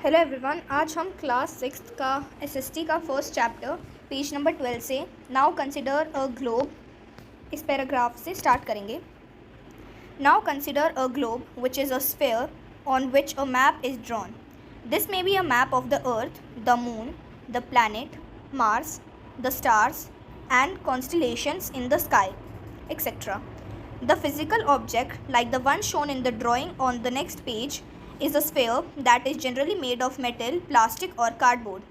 Hello everyone, आज हम class 6 का एसएसटी का फर्स्ट चैप्टर पेज नंबर 12 से नाउ कंसिडर अ ग्लोब इस पैराग्राफ से स्टार्ट करेंगे। Now consider a globe which is a sphere on which a map is drawn. This may be a map of the earth, the moon, the planet Mars, the stars and constellations in the sky, etc. The physical object, like the one shown in the drawing on the next page, is a sphere that is generally made of metal, plastic और cardboard.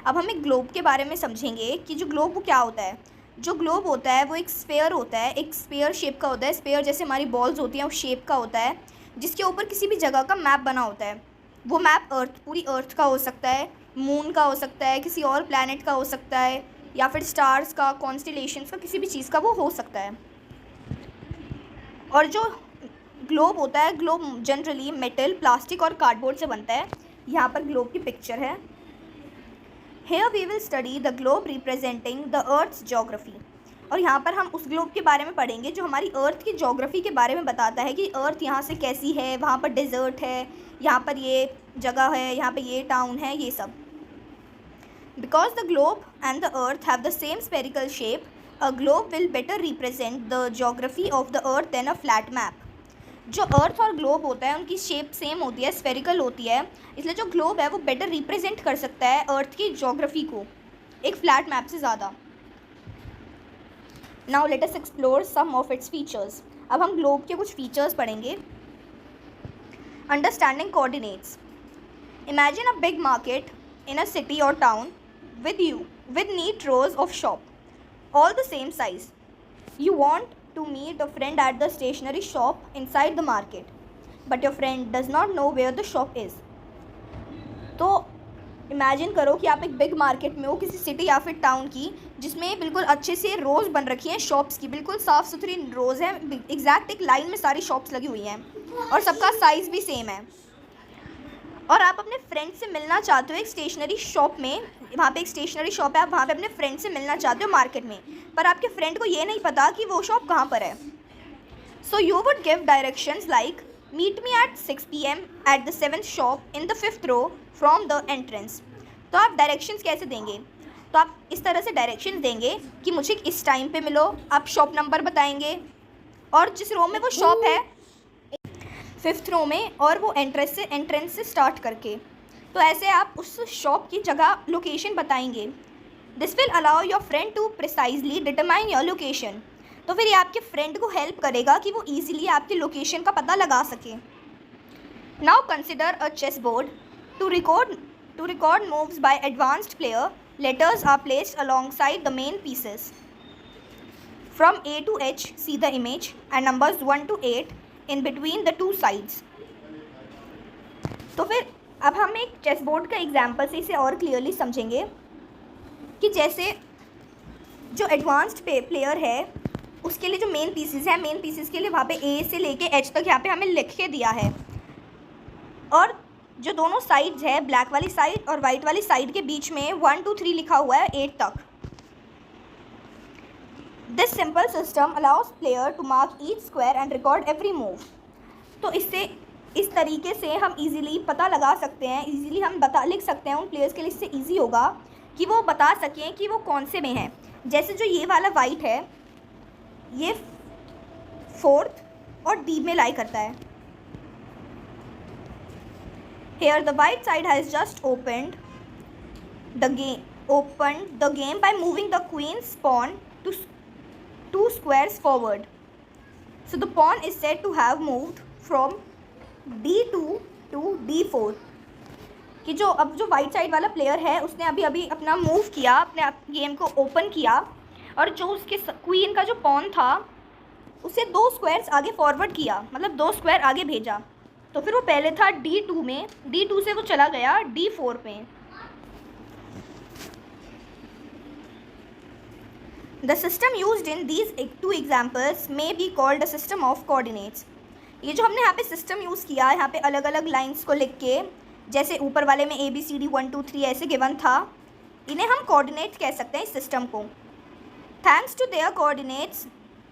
अब हम एक globe के बारे में समझेंगे कि जो ग्लोब वो क्या होता है। जो ग्लोब होता है वो एक स्फेयर होता है, एक स्फेयर शेप का होता है। स्फेयर जैसे हमारी बॉल्स होती हैं उस शेप का होता है, जिसके ऊपर किसी भी जगह का मैप बना होता है। वो मैप पूरी अर्थ का हो सकता है, मून का हो सकता है, किसी और प्लैनेट का हो सकता है, या फिर स्टार्स का, कॉन्स्टेलेशंस का, किसी भी चीज़ का वो हो सकता है। और जो ग्लोब होता है, ग्लोब जनरली मेटल, प्लास्टिक और कार्डबोर्ड से बनता है। यहाँ पर ग्लोब की पिक्चर है। Here we will study the globe representing the Earth's geography. और यहाँ पर हम उस ग्लोब के बारे में पढ़ेंगे जो हमारी अर्थ की जोग्राफ़ी के बारे में बताता है कि अर्थ यहाँ से कैसी है, वहाँ पर डेजर्ट है, यहाँ पर ये जगह है, यहाँ पर ये टाउन है, ये सब। Because the globe and the earth have the same spherical shape, a globe will better represent the geography of the earth than a flat map. जो अर्थ और ग्लोब होता है उनकी शेप सेम होती है, स्फेरिकल होती है, इसलिए जो ग्लोब है वो बेटर रिप्रेजेंट कर सकता है अर्थ की जोग्राफ़ी को एक फ्लैट मैप से ज़्यादा। Now let us explore some of its features. अब हम ग्लोब के कुछ फीचर्स पढ़ेंगे। Understanding coordinates. Imagine a big market in a city or town with neat rows of shop, all the same size. You want to meet a friend at the stationery shop inside the market, but your friend does not know where the shop is. तो imagine करो कि आप एक big market में हो, किसी city या फिर टाउन की, जिसमें बिल्कुल अच्छे से रोज़ बन रखी हैं शॉप्स की, बिल्कुल साफ़ सुथरी रोज़ हैं, एग्जैक्ट एक लाइन में सारी शॉप्स लगी हुई हैं और सबका साइज़ भी सेम है। और आप अपने फ्रेंड से मिलना चाहते हो एक स्टेशनरी शॉप में, वहाँ पे एक स्टेशनरी शॉप है, आप वहाँ पे अपने फ्रेंड से मिलना चाहते हो मार्केट में, पर आपके फ्रेंड को ये नहीं पता कि वो शॉप कहाँ पर है। So you would give directions like meet me at 6 PM at the 7th shop in the 5th row from the entrance. तो आप डायरेक्शंस कैसे देंगे? तो आप इस तरह से डायरेक्शंस देंगे कि मुझे इस टाइम पे मिलो, आप शॉप नंबर बताएंगे और जिस रो में वो शॉप है 5th रो में, और वो एंट्रेंस से स्टार्ट करके। तो ऐसे आप उस शॉप की जगह लोकेशन बताएंगे। This will allow your friend to precisely determine your location. तो फिर ये आपके फ्रेंड को हेल्प करेगा कि वो ईजिली आपकी लोकेशन का पता लगा सके। Now consider a chess board to record moves by advanced player. Letters are placed alongside the main pieces from A to H, see the image, and numbers 1 to 8 in between the two sides. तो फिर अब हम एक chess board का example से इसे और clearly समझेंगे कि जैसे जो एडवांस्ड प्लेयर है उसके लिए जो मेन पीसेस हैं, मेन पीसेस के लिए वहाँ पे A से लेके H तक यहाँ पे हमें लिख के दिया है, और जो दोनों साइड्स है, ब्लैक वाली साइड और वाइट वाली साइड के बीच में 1 2 3 लिखा हुआ है 8 तक। This simple system allows player to mark each square and record every move. तो इस तरीके से हम इजीली पता लगा सकते हैं, इजीली हम लिख सकते हैं उन प्लेयर्स के लिए। इससे इजी होगा कि वो बता सकें कि वो कौन से में हैं। जैसे जो ये वाला वाइट है, ये 4th और D में लाई करता है। Here the white side has just opened the game by moving the queen's pawn to 2 squares forward. So the pawn is said to have moved from D2 to D4. कि जो white side वाला player है उसने अभी अपना move किया, अपने game को ओपन किया, और जो उसके क्वीन का जो पॉन था उसे 2 स्क्वायर्स आगे फॉरवर्ड किया, मतलब 2 स्क्वायर आगे भेजा। तो फिर वो पहले था D2 में, D2 से वो चला गया D4 में। The system used in these 2 examples may be called a system of coordinates. ये जो हमने यहाँ पे सिस्टम यूज़ किया, यहाँ पे अलग अलग लाइंस को लिख के, जैसे ऊपर वाले में ABCD 1 2 3 ऐसे गिवन था, इन्हें हम कोऑर्डिनेट्स कह सकते हैं इस सिस्टम को। Thanks to their coordinates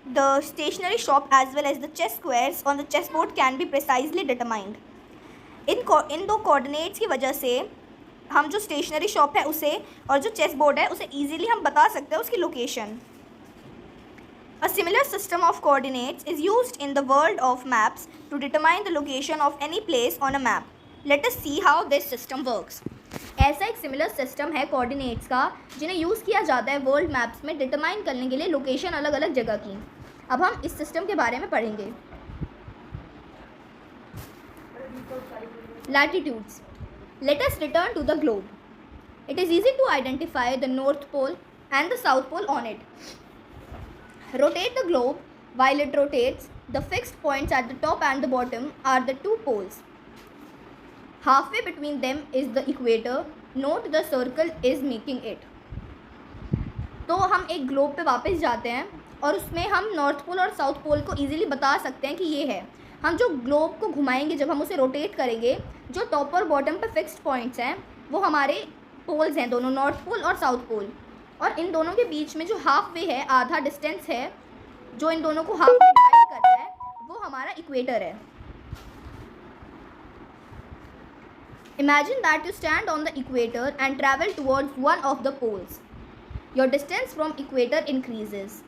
the stationery shop as well as the chess squares on the chess board can be precisely determined. इन दो कोऑर्डिनेट्स की वजह से हम जो स्टेशनरी शॉप है उसे और जो चेस बोर्ड है उसे ईजिली हम बता सकते हैं उसकी location. A similar system of coordinates is used in the world of maps to determine the location of any place on a map. Let us see how this system works. ऐसा एक similar system है coordinates का जिन्हें use किया जाता है world maps में determine करने के लिए लोकेशन अलग अलग जगह की. अब हम इस सिस्टम के बारे में पढ़ेंगे. Latitudes. Let us return to the globe. It is easy to identify the North Pole and the South Pole on it. Rotate the globe. While it rotates, the fixed points at the top and the bottom are the two poles. Halfway between them is the equator. Note the circle is making it. तो हम एक globe पे वापस जाते हैं और उसमें हम नॉर्थ पोल और साउथ पोल को इजीली बता सकते हैं कि ये है. हम जो ग्लोब को घुमाएंगे, जब हम उसे रोटेट करेंगे, जो टॉप और बॉटम पे फिक्स्ड पॉइंट्स हैं वो हमारे पोल्स हैं, दोनों नॉर्थ पोल और साउथ पोल. और इन दोनों के बीच में जो हाफ वे है, आधा डिस्टेंस है जो इन दोनों को हाफ में डिवाइड करता है, वो हमारा इक्वेटर है. Imagine that you stand on the equator and travel towards one of the poles. Your distance from equator increases.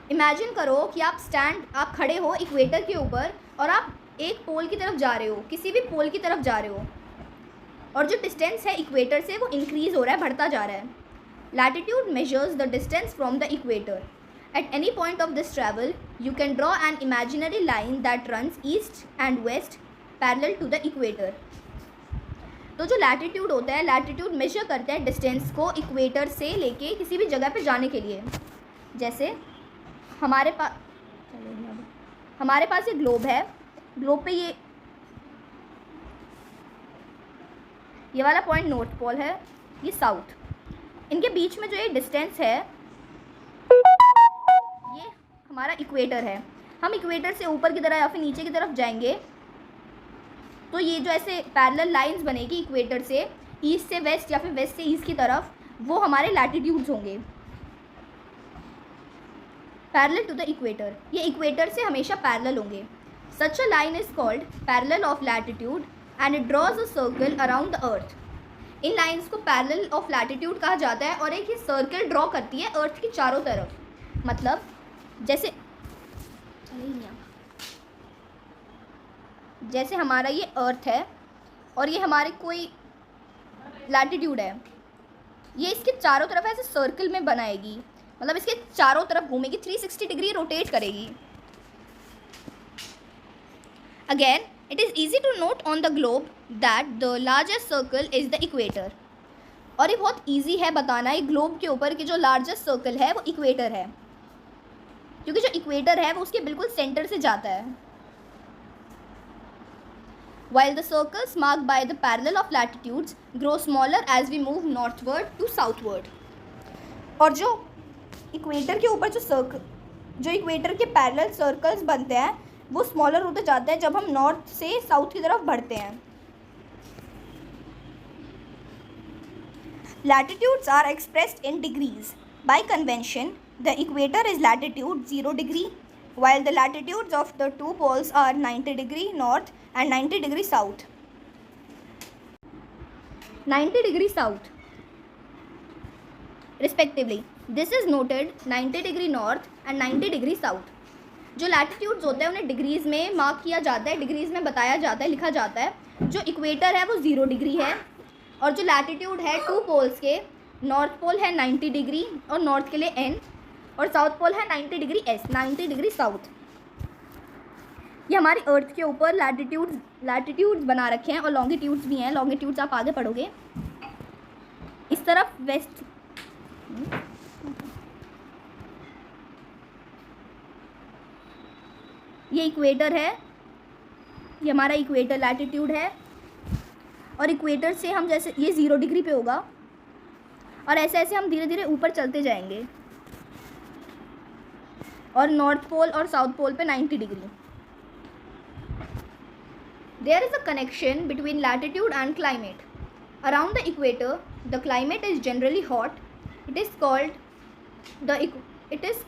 Imagine करो कि आप खड़े हो इक्वेटर के ऊपर और आप एक पोल की तरफ जा रहे हो, किसी भी पोल की तरफ जा रहे हो, और जो डिस्टेंस है इक्वेटर से वो इंक्रीज़ हो रहा है, बढ़ता जा रहा है. Latitude measures the distance from the equator. At any point of this travel, you can draw an imaginary line that runs east and west parallel to the equator. तो जो लैटिट्यूड होता है, लैटिट्यूड मेजर करता है distance को equator से लेके किसी भी जगह पे जाने के लिए. जैसे हमारे पास ये ग्लोब है. ग्लोब पे ये वाला पॉइंट नॉर्थ पोल है, ये साउथ. इनके बीच में जो ये डिस्टेंस है ये हमारा इक्वेटर है. हम इक्वेटर से ऊपर की तरफ या फिर नीचे की तरफ जाएंगे तो ये जो ऐसे पैरेलल लाइंस बनेगी इक्वेटर से ईस्ट से वेस्ट या फिर वेस्ट से ईस्ट की तरफ, वो हमारे लैटिट्यूड्स होंगे पैरेलल टू द इक्वेटर. ये इक्वेटर से हमेशा पैरेलल होंगे. Such a line is called parallel of latitude and it draws a circle around the earth. इन लाइंस को पैरेलल ऑफ लैटिट्यूड कहा जाता है और एक ही सर्कल ड्रॉ करती है अर्थ की चारों तरफ. मतलब जैसे हमारा ये अर्थ है और ये हमारे कोई लैटिट्यूड है, ये इसके चारों तरफ ऐसे सर्कल में बनाएगी, मतलब इसके चारों तरफ घूमेगी, 360 डिग्री रोटेट करेगी. Again it is easy to note on the globe that the largest circle is the equator. और ये बहुत ईजी है बताना ये ग्लोब के ऊपर कि जो लार्जेस्ट सर्कल है वो इक्वेटर है, क्योंकि जो इक्वेटर है वो उसके बिल्कुल सेंटर से जाता है. While the circles marked by the parallel of latitudes grow smaller as we move northward to southward. और जो इक्वेटर के ऊपर जो इक्वेटर के पैरेलल सर्कल्स बनते हैं वो स्मॉलर होते जाते हैं जब हम नॉर्थ से साउथ की तरफ बढ़ते हैं. Latitudes are expressed in degrees. By convention, the equator is latitude 0 degree, while the latitudes of the two poles are 90 degree north and 90 degree south. 90 degree south respectively. This is noted 90 degree north and 90 degree south. जो latitudes होते हैं उन्हें degrees में mark किया जाता है, degrees में बताया जाता है, लिखा जाता है. जो इक्वेटर है वो 0 डिग्री है और जो लैटिट्यूड है टू पोल्स के, नॉर्थ पोल है 90 डिग्री और नॉर्थ के लिए n, और साउथ पोल है 90 डिग्री s, 90 डिग्री साउथ. ये हमारी अर्थ के ऊपर लैटिट्यूड्स बना रखे हैं और लॉन्गिट्यूड्स भी हैं. लॉन्गिट्यूड्स आप आगे पढ़ोगे. इस तरफ वेस्ट, ये इक्वेटर है, ये हमारा इक्वेटर लैटिट्यूड है. और इक्वेटर से हम जैसे ये 0 डिग्री पे होगा और ऐसे ऐसे हम धीरे धीरे ऊपर चलते जाएंगे और नॉर्थ पोल और साउथ पोल पे 90 degree. There is a connection between latitude and climate. Around the equator, the climate is generally hot. It is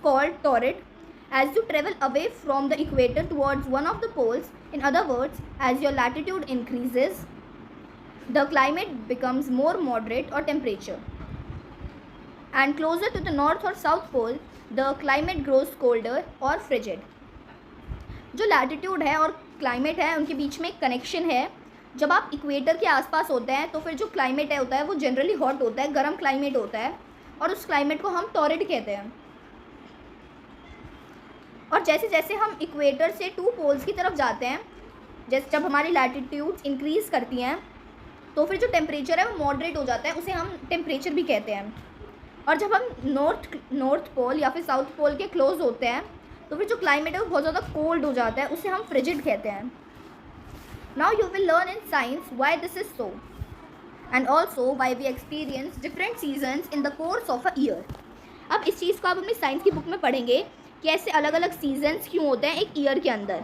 called torrid, As you travel away from the equator towards one of the poles, in other words, as your latitude increases, the climate becomes more moderate or temperature. And closer to the north or south pole, the climate grows colder or frigid. जो latitude है और climate है उनके बीच में एक connection है. जब आप इक्वेटर के आसपास होते हैं तो फिर जो क्लाइमेट है होता है वो जनरली हॉट होता है, गर्म क्लाइमेट होता है, और उस क्लाइमेट को हम टॉरिड कहते हैं. और जैसे जैसे हम इक्वेटर से टू पोल्स की तरफ जाते हैं, जैसे जब हमारी लैटिट्यूड्स इंक्रीज़ करती हैं तो फिर जो टेम्परेचर है वो मॉडरेट हो जाता है, उसे हम टेम्परेचर भी कहते हैं. और जब हम नॉर्थ पोल या फिर साउथ पोल के क्लोज होते हैं तो फिर जो क्लाइमेट है वो बहुत ज़्यादा कोल्ड हो जाता है, उसे हम फ्रिजिड कहते हैं. Now you will learn in science why this is so and also why we experience different seasons in the course of a year. अब इस चीज़ को आप अपनी साइंस की बुक में पढ़ेंगे कि ऐसे अलग अलग सीजन्स क्यों होते हैं एक ईयर के अंदर.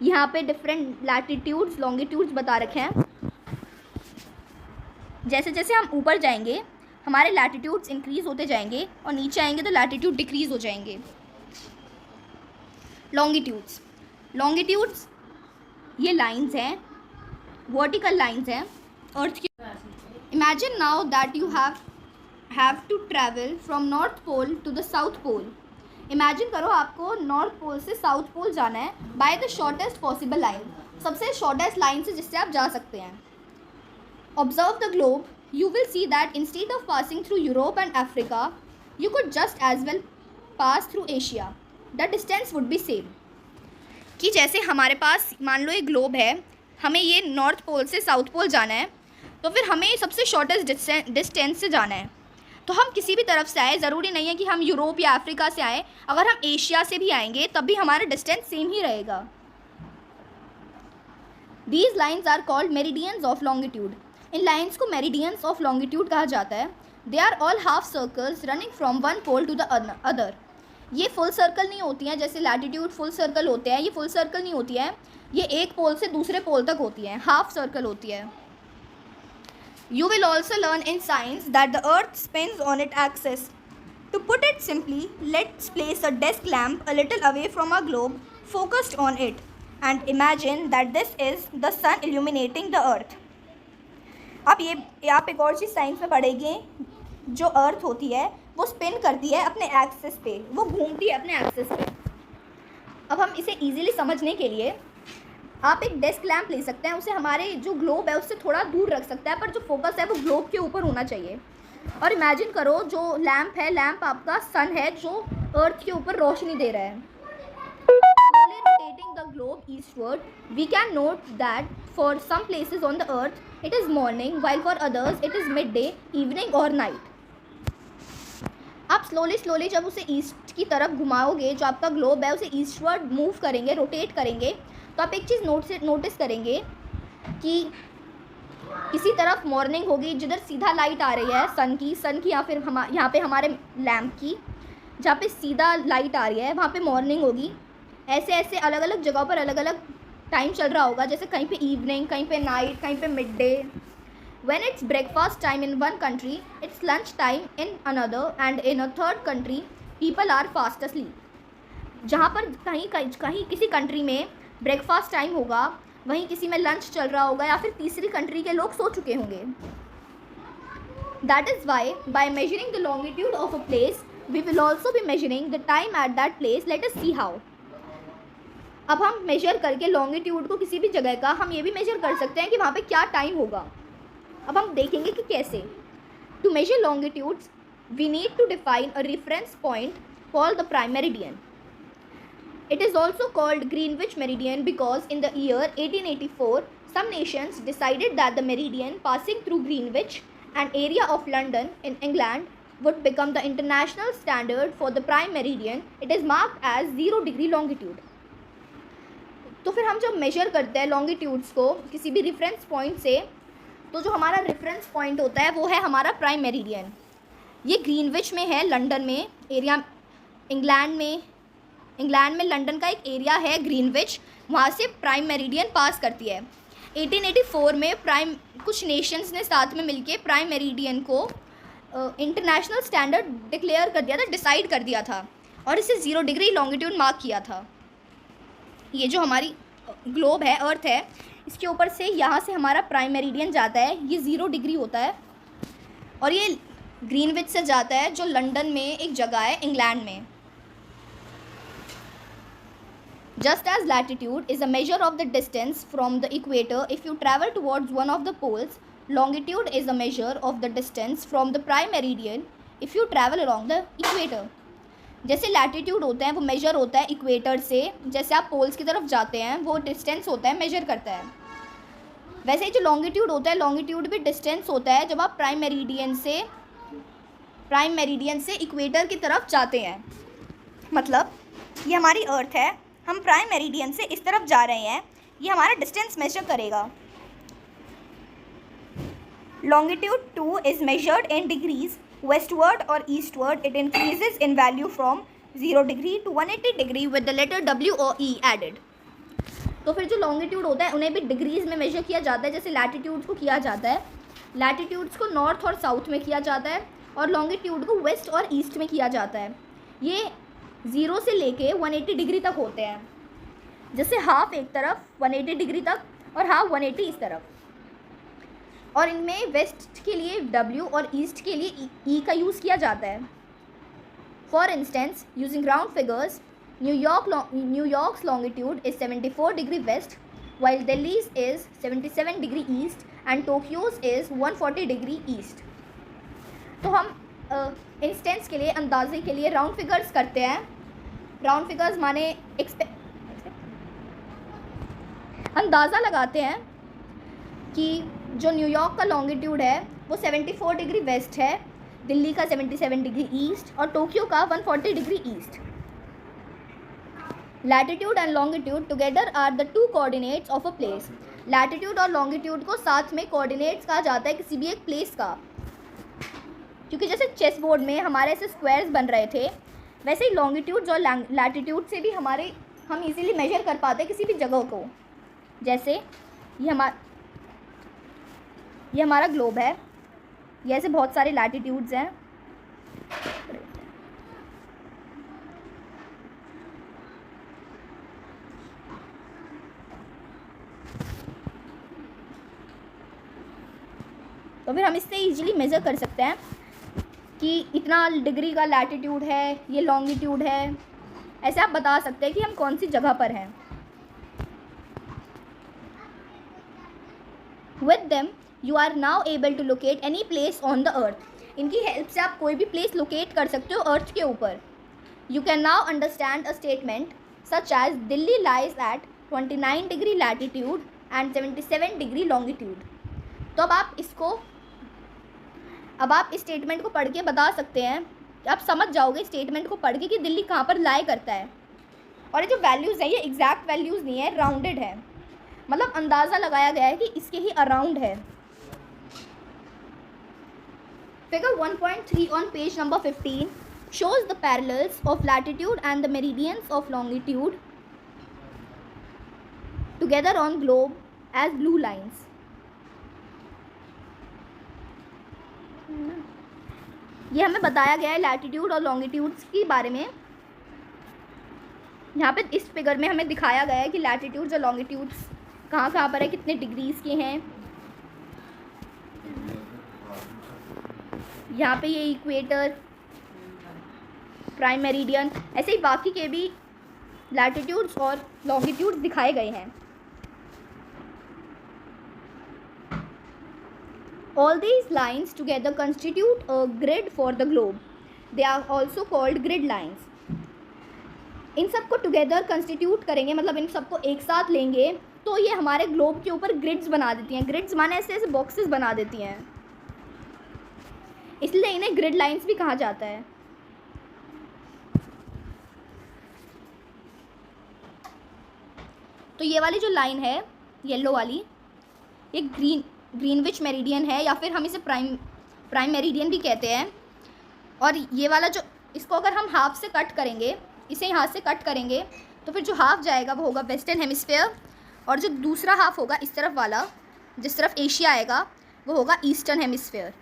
यहाँ पे डिफरेंट लैटिट्यूड्स लॉन्गिट्यूड्स बता रखे हैं. जैसे जैसे हम ऊपर जाएंगे हमारे लैटिट्यूड्स इंक्रीज़ होते जाएंगे और नीचे आएंगे तो लैटिट्यूड डिक्रीज़ हो जाएंगे. लॉन्गिट्यूड्स ये लाइंस हैं, वर्टिकल लाइंस हैं अर्थ की. Imagine now that you have to travel from north pole to the south pole. Imagine करो आपको नॉर्थ पोल से साउथ पोल जाना है by the shortest possible line, सबसे शॉर्टेस्ट लाइन से जिससे आप जा सकते हैं. Observe the globe. You will see that instead of passing through Europe and Africa, you could just as well pass through Asia. The distance would be same. कि जैसे हमारे पास मान लो एक ग्लोब है, हमें ये नॉर्थ पोल से साउथ पोल जाना है, तो फिर हमें सबसे शॉर्टेस्ट डिस्टेंस से जाना है. तो हम किसी भी तरफ से आए, ज़रूरी नहीं है कि हम यूरोप या अफ्रीका से आए, अगर हम एशिया से भी आएंगे तब भी हमारा डिस्टेंस सेम ही रहेगा. These lines are called meridians of longitude. इन लाइन्स को मेरिडियंस ऑफ लॉन्गिट्यूड कहा जाता है. They are all half circles running from one pole to the other. ये फुल सर्कल नहीं होती हैं, जैसे लैटिट्यूड फुल सर्कल होते हैं, ये फुल सर्कल नहीं होती है, ये एक पोल से दूसरे पोल तक होती हैं, हाफ सर्कल होती है. You will also learn in science that the earth spins on it axis. To put it simply, let's place a desk lamp a little away from a globe focused on it and imagine that this is the sun illuminating the earth. अब ये आप एक और चीज़ science में पढ़ेंगे, जो अर्थ होती है वो स्पिन करती है अपने एक्सिस पे, वो घूमती है अपने एक्सिस पे. अब हम इसे इजीली समझने के लिए आप एक डेस्क लैम्प ले सकते हैं, उसे हमारे जो ग्लोब है उससे थोड़ा दूर रख सकते हैं, पर जो फोकस है वो ग्लोब के ऊपर होना चाहिए. और इमेजिन करो जो लैम्प है, लैम्प आपका सन है जो अर्थ के ऊपर रोशनी दे रहा है. Slowly rotating the globe eastward, we can note that for some places on the earth it is morning, while for others it is midday, evening or night. आप स्लोली जब उसे ईस्ट की तरफ घुमाओगे, जो आपका ग्लोब है उसे ईस्टवर्ड मूव करेंगे, रोटेट करेंगे, तो आप एक चीज़ नोटिस करेंगे कि किसी तरफ मॉर्निंग होगी जिधर सीधा लाइट आ रही है सन की या फिर यहाँ पे हमारे लैम्प की, जहाँ पे सीधा लाइट आ रही है वहाँ पे मॉर्निंग होगी. ऐसे ऐसे अलग अलग जगहों पर अलग अलग टाइम चल रहा होगा, जैसे कहीं पे इवनिंग, कहीं पे नाइट, कहीं पे mid day. When it's breakfast time in one country, it's lunch time in another, and in a third country, people are fast asleep. जहाँ पर कहीं किसी कंट्री में ब्रेकफास्ट टाइम होगा, वहीं किसी में लंच चल रहा होगा, या फिर तीसरी कंट्री के लोग सो चुके होंगे. That is why, by measuring the longitude of a place, we will also be measuring the time at that place. Let us see how. अब हम मेजर करके लॉन्गिट्यूड को किसी भी जगह का हम ये भी मेजर कर सकते हैं कि वहाँ पे क्या टाइम होगा. अब हम देखेंगे कि कैसे. To measure longitudes we need to define a reference point called the prime meridian. It is also called Greenwich Meridian because in the year 1884, some nations decided that the meridian passing through Greenwich, an area of London in England, would become the international standard for the prime meridian. It is marked as 0 degree longitude. तो फिर हम जब major करते हैं longitudes को किसी भी reference point से, तो जो हमारा रेफरेंस पॉइंट होता है वो है हमारा प्राइम मेरिडियन. ये ग्रीनविच में है, लंदन में एरिया, इंग्लैंड में लंदन का एक एरिया है ग्रीनविच, वहाँ से प्राइम मेरिडियन पास करती है. 1884 में कुछ नेशंस ने साथ में मिलके प्राइम मेरिडियन को इंटरनेशनल स्टैंडर्ड डिक्लेयर कर दिया था, डिसाइड कर दिया था. और इसे 0 डिग्री लॉन्गिट्यूड मार्क किया था। ये जो हमारी ग्लोब है, अर्थ है, इसके ऊपर से यहाँ से हमारा प्राइम मेरिडियन जाता है, ये 0 डिग्री होता है। और ये ग्रीनविच से जाता है जो लंदन में एक जगह है इंग्लैंड में। Just as latitude is a measure of the distance from the equator if you travel towards one of the poles, longitude is a measure of the distance from the prime meridian if you travel along the equator. जैसे latitude होता है वो major होता है equator से, जैसे आप poles की तरफ जाते हैं वो डिस्टेंस होता है, मेजर करता है। वैसे ही जो लॉन्गिट्यूड होता है, लॉन्गिट्यूड भी डिस्टेंस होता है जब आप प्राइम मेरिडियन से इक्वेटर की तरफ जाते हैं। मतलब ये हमारी अर्थ है, हम प्राइम मेरिडियन से इस तरफ जा रहे हैं, ये हमारा डिस्टेंस मेजर करेगा। Longitude 2 is measured in degrees westward or eastward. It increases in value from 0 degree to 180 degree with the letter W or E added. तो फिर जो लॉन्गिट्यूड होता है उन्हें भी डिग्रीज में मेजर किया जाता है, जैसे लैटिट्यूड्स को किया जाता है। लैटिट्यूड्स को नॉर्थ और साउथ में किया जाता है और लॉन्गिट्यूड को वेस्ट और ईस्ट में किया जाता है। ये 0 से लेके 180 डिग्री तक होते हैं, जैसे हाफ एक तरफ 180 डिग्री तक और हाफ 180 इस तरफ। और इनमें वेस्ट के लिए W और ईस्ट के लिए E का यूज़ किया जाता है। For instance, using round figures, New York's longitude is 74 degree west, while Delhi's is 77 degree east and Tokyo's is 140 degree east. तो हम इंस्टेंस के लिए, अंदाजे के लिए राउंड फिगर्स करते हैं। राउंड फिगर्स माने अंदाज़ा लगाते हैं कि जो न्यूयॉर्क का लॉन्गिट्यूड है वो 74 डिग्री वेस्ट है, दिल्ली का 77 डिग्री ईस्ट और टोक्यो का 140 degree east. Latitude and longitude together are the 2 coordinates of a place. Latitude और लॉन्गिट्यूड को साथ में कोऑर्डिनेट्स कहा जाता है किसी भी एक प्लेस का, क्योंकि जैसे चेस बोर्ड में हमारे ऐसे स्क्वायर्स बन रहे थे, वैसे ही लॉन्गिट्यूड और लैटिट्यूड से भी हम इजीली मेजर कर पाते हैं किसी भी जगह को। जैसे ये हमारा ग्लोब है, ये ऐसे बहुत सारे लैटिट्यूड्स हैं। तो फिर हम इससे इजीली मेज़र कर सकते हैं कि इतना डिग्री का लैटिट्यूड है, ये लॉन्गिट्यूड है, ऐसे आप बता सकते हैं कि हम कौन सी जगह पर हैं। With them, you are now able to locate any place on the earth. इनकी हेल्प से आप कोई भी प्लेस लोकेट कर सकते हो अर्थ के ऊपर। You can now understand a statement such as Delhi lies at 29 degree latitude and 77 degree longitude. तो अब आप इस स्टेटमेंट को पढ़ के बता सकते हैं, आप समझ जाओगे स्टेटमेंट को पढ़ के कि दिल्ली कहाँ पर लाई करता है। और ये जो वैल्यूज़ है ये एग्जैक्ट वैल्यूज़ नहीं है, राउंडेड है, मतलब अंदाज़ा लगाया गया है कि इसके ही अराउंड है। Figure 1.3 on page number 15 shows the parallels of latitude and the meridians of longitude together on globe as blue lines. ये हमें बताया गया है लैटिट्यूड और लॉन्गिट्यूड्स के बारे में। यहाँ पे इस फिगर में हमें दिखाया गया है कि लैटिट्यूड्स और लॉन्गिट्यूड्स कहाँ कहाँ पर है, कितने डिग्रीज के हैं। यहाँ पे ये इक्वेटर, प्राइम मेरिडियन, ऐसे ही बाकी के भी लैटिट्यूड्स और लॉन्गिट्यूड्स दिखाए गए हैं। All these lines together constitute a grid for the globe. They are also called grid lines. इन सबको together constitute करेंगे, मतलब इन सबको एक साथ लेंगे तो ये हमारे ग्लोब के ऊपर ग्रिड्स बना देती हैं। ग्रिड्स माने ऐसे ऐसे बॉक्सेस बना देती हैं, इसलिए इन्हें ग्रिड लाइंस भी कहा जाता है। तो ये वाली जो लाइन है येलो वाली, ये ग्रीनविच मेरिडियन है, या फिर हम इसे प्राइम मेरिडियन भी कहते हैं। और ये वाला जो, इसको अगर हम हाफ से कट करेंगे, इसे यहाँ से कट करेंगे, तो फिर जो हाफ जाएगा वो होगा वेस्टर्न हेमिस्फेयर, और जो दूसरा हाफ होगा इस तरफ वाला, जिस तरफ एशिया आएगा, वो होगा ईस्टर्न हेमिस्फेयर।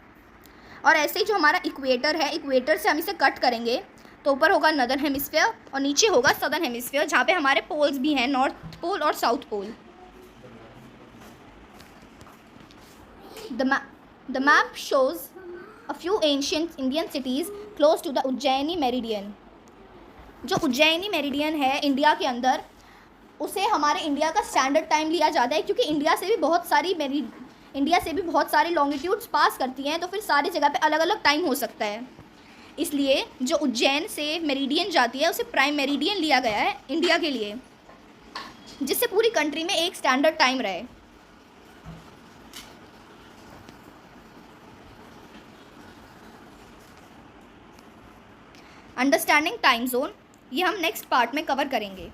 और ऐसे ही जो हमारा इक्वेटर है, इक्वेटर से हम इसे कट करेंगे तो ऊपर होगा नॉर्दर्न हेमिस्फीयर और नीचे होगा सदर्न हेमिस्फीयर, जहाँ पे हमारे पोल्स भी हैं, नॉर्थ पोल और south pole. The map shows a few ancient Indian cities close to the Ujjaini meridian. जो उज्जैनी मेरिडियन है इंडिया के अंदर, उसे हमारे इंडिया का स्टैंडर्ड टाइम लिया जाता है, क्योंकि इंडिया से भी बहुत सारी लॉन्गिट्यूड्स पास करती हैं, तो फिर सारी जगह पे अलग अलग टाइम हो सकता है। इसलिए जो उज्जैन से मेरिडियन जाती है उसे प्राइम मेरिडियन लिया गया है इंडिया के लिए, जिससे पूरी कंट्री में एक स्टैंडर्ड टाइम रहे। अंडरस्टैंडिंग टाइम जोन, ये हम नेक्स्ट पार्ट में कवर करेंगे।